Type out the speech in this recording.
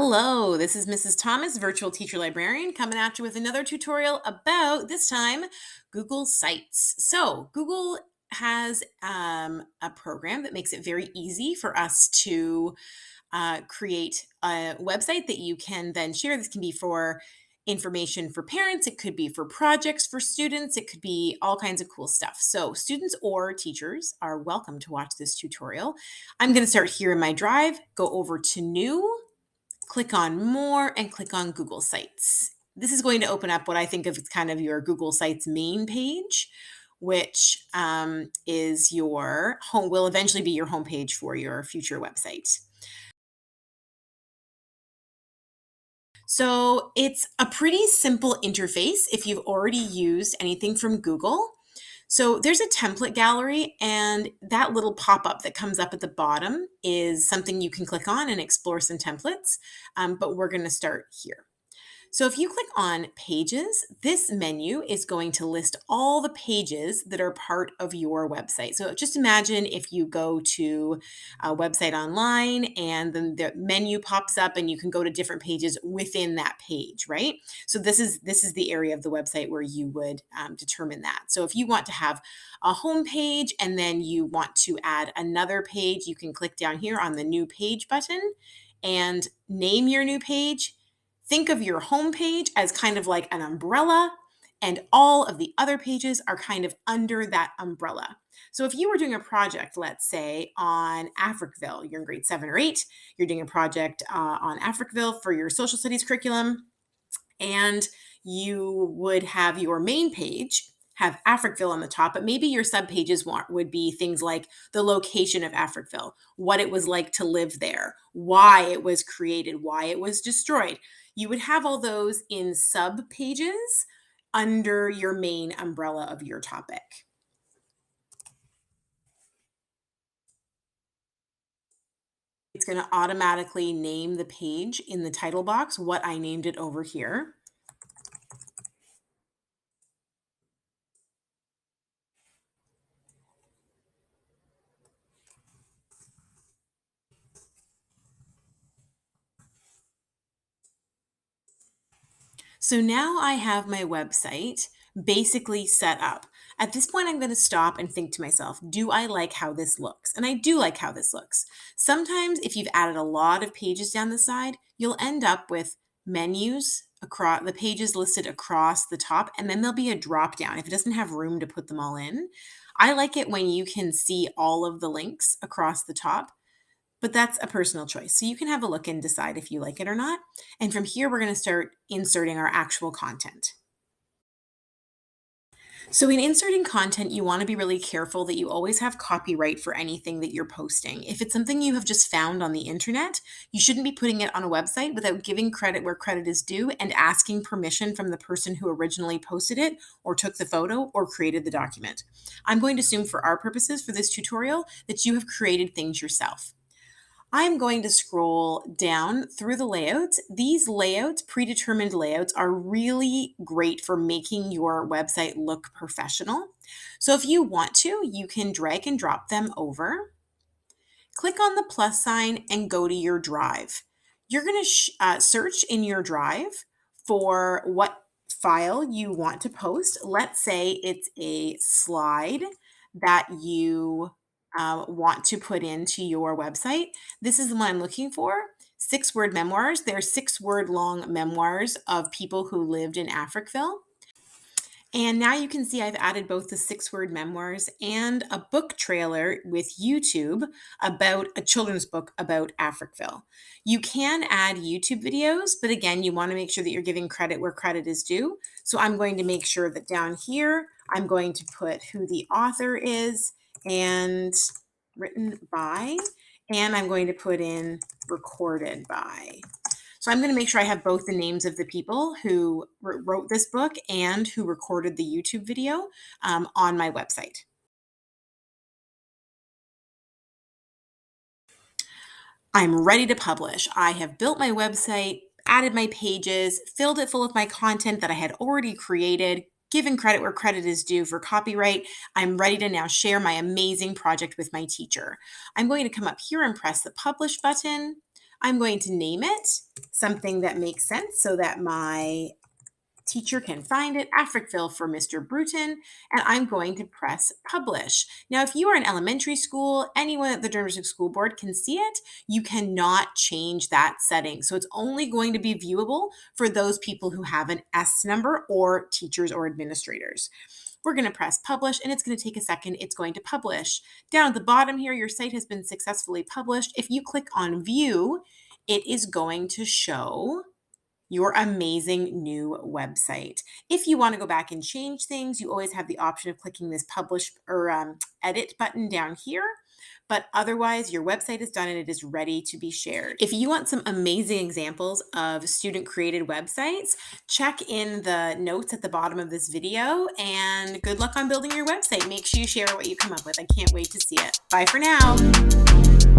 Hello, this is Mrs. Thomas, virtual teacher librarian, coming at you with another tutorial about this time Google Sites. So, Google has a program that makes it very easy for us to create a website that you can then share. This can be for information for parents, it could be for projects for students, it could be all kinds of cool stuff. So, students or teachers are welcome to watch this tutorial. I'm going to start here in my drive, go over to New, click on More, and click on Google Sites. This is going to open up what I think of as kind of your Google Sites main page, which is your home, will eventually be your homepage for your future website. So it's a pretty simple interface if you've already used anything from Google. So there's a template gallery, and that little pop-up that comes up at the bottom is something you can click on and explore some templates, but we're going to start here. So if you click on Pages, this menu is going to list all the pages that are part of your website. So just imagine if you go to a website online and then the menu pops up and you can go to different pages within that page, right? So this is the area of the website where you would determine that. So if you want to have a home page and then you want to add another page, you can click down here on the New Page button and name your new page. Think of your home page as kind of like an umbrella, and all of the other pages are kind of under that umbrella. So if you were doing a project, let's say on Africville, you're in grade 7 or 8, you're doing a project on Africville for your social studies curriculum, and you would have your main page have Africville on the top, but maybe your subpages would be things like the location of Africville, what it was like to live there, why it was created, why it was destroyed. You would have all those in sub pages under your main umbrella of your topic. It's going to automatically name the page in the title box what I named it over here. So now I have my website basically set up. At this point, I'm going to stop and think to myself, do I like how this looks? And I do like how this looks. Sometimes if you've added a lot of pages down the side, you'll end up with menus across the pages listed across the top, and then there'll be a drop down if it doesn't have room to put them all in. I like it when you can see all of the links across the top, but that's a personal choice. So you can have a look and decide if you like it or not. And from here, we're going to start inserting our actual content. So in inserting content, you want to be really careful that you always have copyright for anything that you're posting. If it's something you have just found on the internet, you shouldn't be putting it on a website without giving credit where credit is due and asking permission from the person who originally posted it or took the photo or created the document. I'm going to assume for our purposes for this tutorial that you have created things yourself. I'm going to scroll down through the layouts. These layouts, predetermined layouts, are really great for making your website look professional. So if you want to, you can drag and drop them over. Click on the plus sign and go to your drive. You're going to search in your drive for what file you want to post. Let's say it's a slide that you want to put into your website. This is the one I'm looking for. 6-word memoirs. They're 6-word long memoirs of people who lived in Africville. And now you can see I've added both the 6-word memoirs and a book trailer with YouTube about a children's book about Africville. You can add YouTube videos, but again, you want to make sure that you're giving credit where credit is due. So I'm going to make sure that down here, I'm going to put who the author is and written by, and I'm going to put in recorded by. So I'm going to make sure I have both the names of the people who wrote this book and who recorded the YouTube video on my website. I'm ready to publish. I have built my website, added my pages, filled it full of my content that I had already created, given credit where credit is due for copyright. I'm ready to now share my amazing project with my teacher. I'm going to come up here and press the publish button. I'm going to name it something that makes sense so that my teacher can find it, Africville for Mr. Bruton, and I'm going to press publish. Now, if you are in elementary school, anyone at the Durham District School Board can see it. You cannot change that setting. So it's only going to be viewable for those people who have an S number or teachers or administrators. We're going to press publish and it's going to take a second. It's going to publish. Down at the bottom here, your site has been successfully published. If you click on view, it is going to show your amazing new website. If you want to go back and change things, you always have the option of clicking this publish or edit button down here. But otherwise, your website is done and it is ready to be shared. If you want some amazing examples of student created websites, check in the notes at the bottom of this video and good luck on building your website. Make sure you share what you come up with. I can't wait to see it. Bye for now.